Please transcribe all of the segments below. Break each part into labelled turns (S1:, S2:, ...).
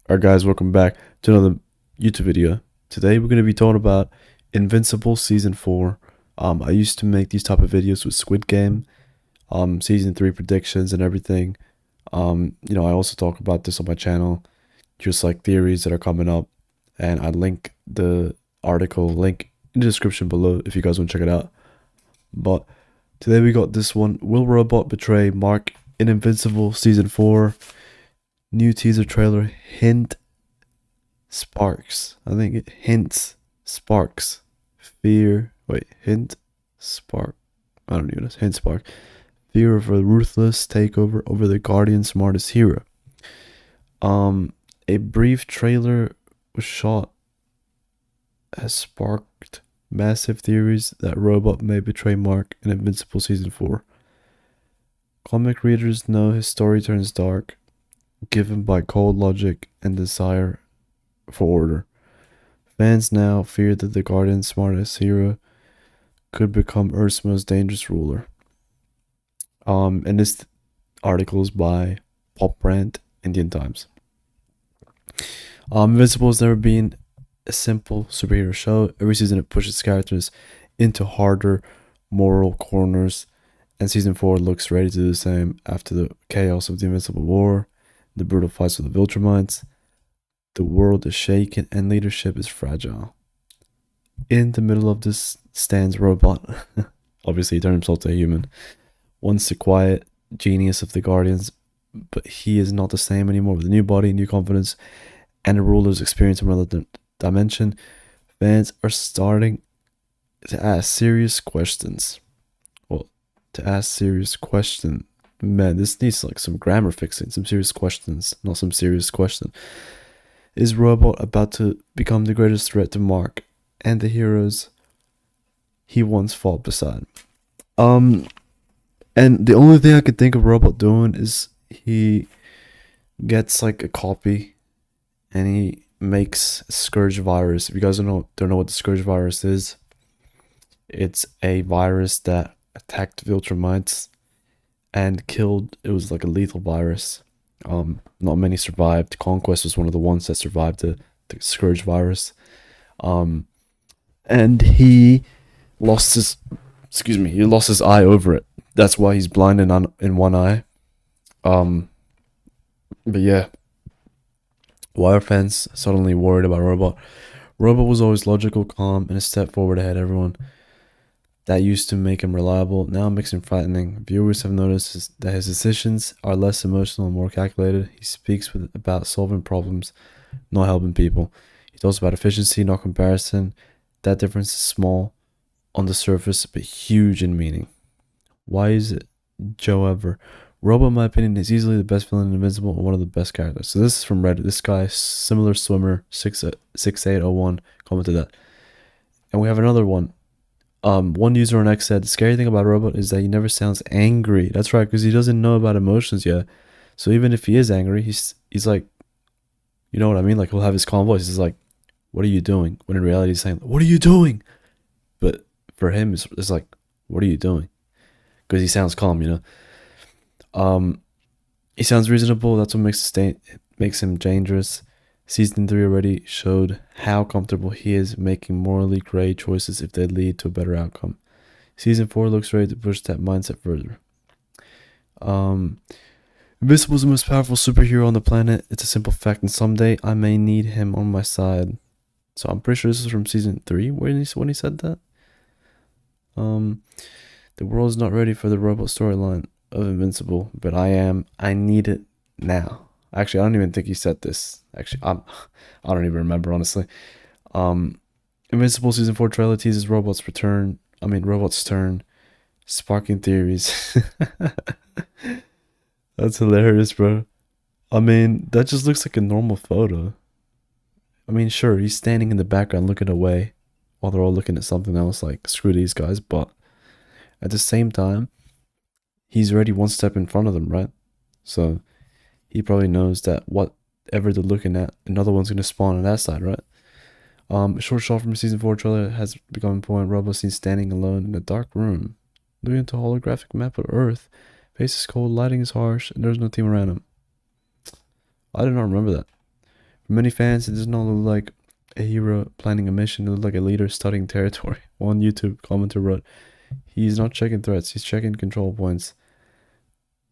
S1: Alright guys, welcome back to another YouTube video. Today we're going to be talking about Invincible Season 4. I used to make these type of videos with Squid Game, Season 3 predictions and everything. I also talk about this on my channel, just like theories that are coming up. And I link the article link in the description below if you guys want to check it out. But today we got this one. Will Robot betray Mark in Invincible Season 4? New teaser trailer hint sparks. I think it hints sparks. Fear. Wait, hint spark. I don't even know. Hint spark. Fear of a ruthless takeover over the Guardian's smartest hero. A brief trailer was shot has sparked massive theories that Robot may betray Mark in Invincible Season 4. Comic readers know his story turns dark, given by cold logic and desire for order. Fans now fear that the Guardian's smartest hero could become Earth's most dangerous ruler. And this article is by Pop Brand, Indian Times. Invincible has never been a simple superhero show. Every season it pushes characters into harder moral corners, and Season 4 looks ready to do the same after the chaos of the Invincible War, the brutal fights with the Viltrumites. The world is shaken and leadership is fragile. In the middle of this stands Robot. Obviously he turned himself to a human. Once the quiet genius of the Guardians, but he is not the same anymore. With a new body, new confidence, and the ruler's experience from another dimension, fans are starting to ask serious questions. Man, this needs like some grammar fixing, some serious questions, not some serious question. Is Robot about to become the greatest threat to Mark and the heroes he once fought beside? And the only thing I could think of Robot doing is he gets like a copy and he makes Scourge virus. If you guys don't know what the Scourge virus is, it's a virus that attacked Viltrumites and killed. It was like a lethal virus. Not many survived. Conquest was one of the ones that survived the Scourge virus. And he lost his eye over it. That's why he's blind in one eye. But yeah, why are fans suddenly worried about Robot? Robot was always logical, calm, and a step forward ahead of everyone. That used to make him reliable, now it makes him frightening. Viewers have noticed that his decisions are less emotional and more calculated. He speaks about solving problems, not helping people. He talks about efficiency, not comparison. That difference is small on the surface, but huge in meaning. Why is it Joe ever? Robot, in my opinion, is easily the best villain in Invincible and one of the best characters. So this is from Reddit. This guy, Similar Swimmer 6801, commented that. And we have another one. One user on X said, the scary thing about Robot is that he never sounds angry. That's right, because he doesn't know about emotions yet. So even if he is angry, he's like, you know what I mean? Like, he'll have his calm voice. He's like, what are you doing? When in reality he's saying, what are you doing? But for him, it's like, what are you doing? Because he sounds calm, you know? He sounds reasonable. That's what makes him dangerous. Season 3 already showed how comfortable he is making morally gray choices if they lead to a better outcome. Season 4 looks ready to push that mindset further. Invincible is the most powerful superhero on the planet. It's a simple fact, and someday I may need him on my side. So I'm pretty sure this is from Season 3 when he said that. The world is not ready for the Robot storyline of Invincible, but I am. I need it now. Actually, I don't even think he said this. Actually, I don't even remember, honestly. Invincible Season 4 trailer teases Robot's turn, sparking theories. That's hilarious, bro. I mean, that just looks like a normal photo. I mean, sure, he's standing in the background looking away while they're all looking at something else, like, screw these guys, but at the same time, he's already one step in front of them, right? So he probably knows that whatever they're looking at, another one's going to spawn on that side, right? A short shot from Season 4 trailer has become important. Robot seen standing alone in a dark room, looking into a holographic map of Earth. Face is cold, lighting is harsh, and there's no team around him. I did not remember that. For many fans, it does not look like a hero planning a mission. It looked like a leader studying territory. One YouTube commenter wrote, "He's not checking threats, he's checking control points.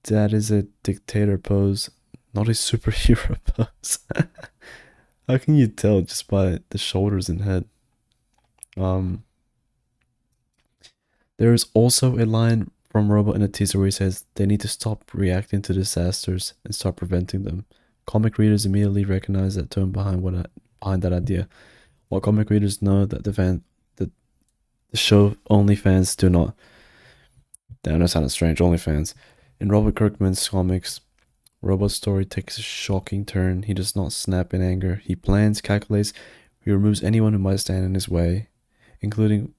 S1: That is a dictator pose, not a superhero pose." How can you tell just by the shoulders and head? Um, there is also a line from Robo in a teaser where he says they need to stop reacting to disasters and start preventing them. Comic readers immediately recognize that tone behind that idea. While comic readers know that the show only fans do not. Damn, that sounded strange. Only fans. In Robert Kirkman's comics, Robot's story takes a shocking turn. He does not snap in anger. He plans, calculates, he removes anyone who might stand in his way, including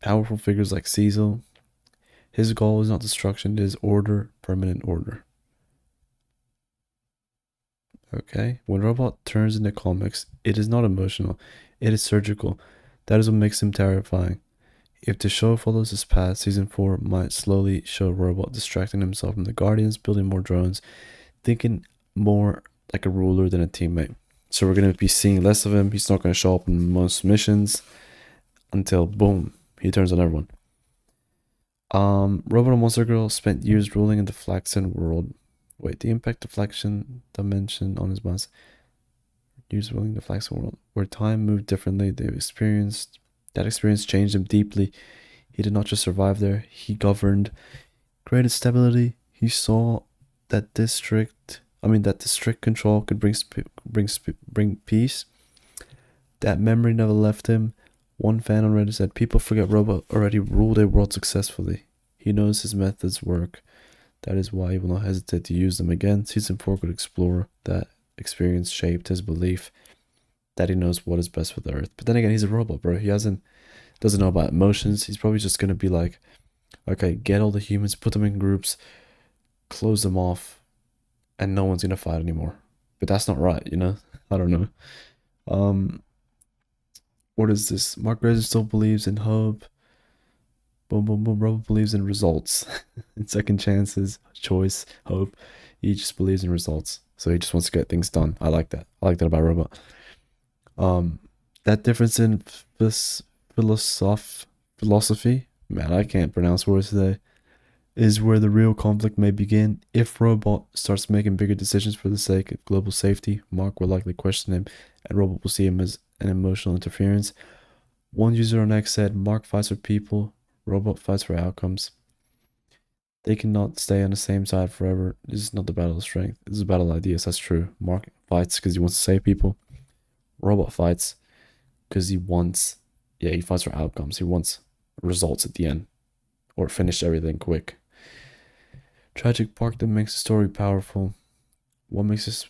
S1: powerful figures like Cecil. His goal is not destruction, it is order, permanent order. Okay? When Robot turns into comics, it is not emotional, it is surgical. That is what makes him terrifying. If the show follows this path, season 4 might slowly show Robot distracting himself from the Guardians, building more drones, thinking more like a ruler than a teammate. So we're going to be seeing less of him. He's not going to show up in most missions until, boom, he turns on everyone. Robot and Monster Girl spent years ruling in the Flaxen world. Wait, the impact deflection dimension on his mass. Years ruling the Flaxen world, where time moved differently. That experience changed him deeply. He did not just survive there, he governed, created stability. He saw that district control could bring peace. That memory never left him. One fan on Reddit said, "People forget Robot already ruled a world successfully. He knows his methods work. That is why he will not hesitate to use them again." Season 4 could explore that experience shaped his belief that he knows what is best for the Earth. But then again, he's a robot, bro. He doesn't know about emotions. He's probably just gonna be like, okay, get all the humans, put them in groups, close them off, and no one's gonna fight anymore. But that's not right, you know? I don't know. What is this? Mark Reza still believes in hope. Boom, boom, boom. Robot believes in results, in second chances, choice, hope. He just believes in results, so he just wants to get things done. I like that. I like that about Robot. That difference in philosophy, man, I can't pronounce words today, is where the real conflict may begin. If Robot starts making bigger decisions for the sake of global safety, Mark will likely question him, and Robot will see him as an emotional interference. One user on X said, "Mark fights for people, Robot fights for outcomes. They cannot stay on the same side forever. This is not the battle of strength. This is a battle of ideas." That's true. Mark fights because he wants to save people. Robot fights because he fights for outcomes. He wants results at the end, or finish everything quick. Tragic part that makes the story powerful. What makes this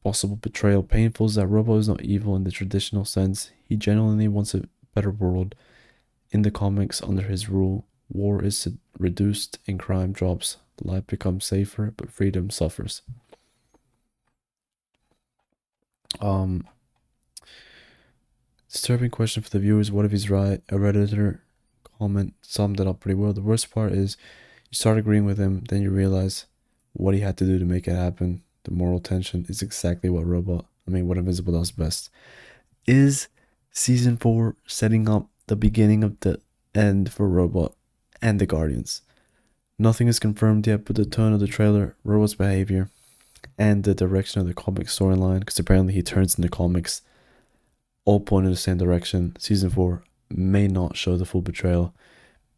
S1: possible betrayal painful is that Robo is not evil in the traditional sense. He genuinely wants a better world. In the comics, under his rule, war is reduced and crime drops. Life becomes safer, but freedom suffers. Disturbing question for the viewers. What if he's right? A Redditor comment summed it up pretty well. The worst part is you start agreeing with him, then you realize what he had to do to make it happen. The moral tension is exactly what Invincible does best. Is season 4 setting up the beginning of the end for Robot and the Guardians? Nothing is confirmed yet, but the tone of the trailer, Robot's behavior, and the direction of the comic storyline, because apparently he turns in the comics, all point in the same direction. Season 4 may not show the full betrayal,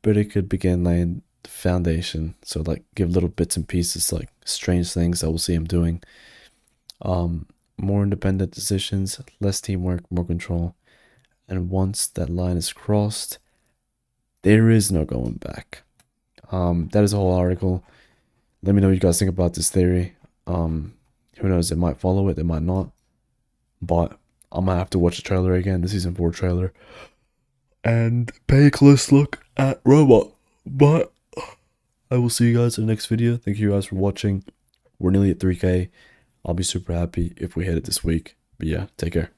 S1: but it could begin laying the foundation. So like give little bits and pieces, like strange things that we'll see him doing. More independent decisions, less teamwork, more control. And once that line is crossed, there is no going back. That is a whole article. Let me know what you guys think about this theory. Who knows, it might follow it, it might not. But I might have to watch the trailer again, the season 4 trailer, and pay a close look at Robot. But I will see you guys in the next video. Thank you guys for watching. We're nearly at 3K. I'll be super happy if we hit it this week. But yeah, take care.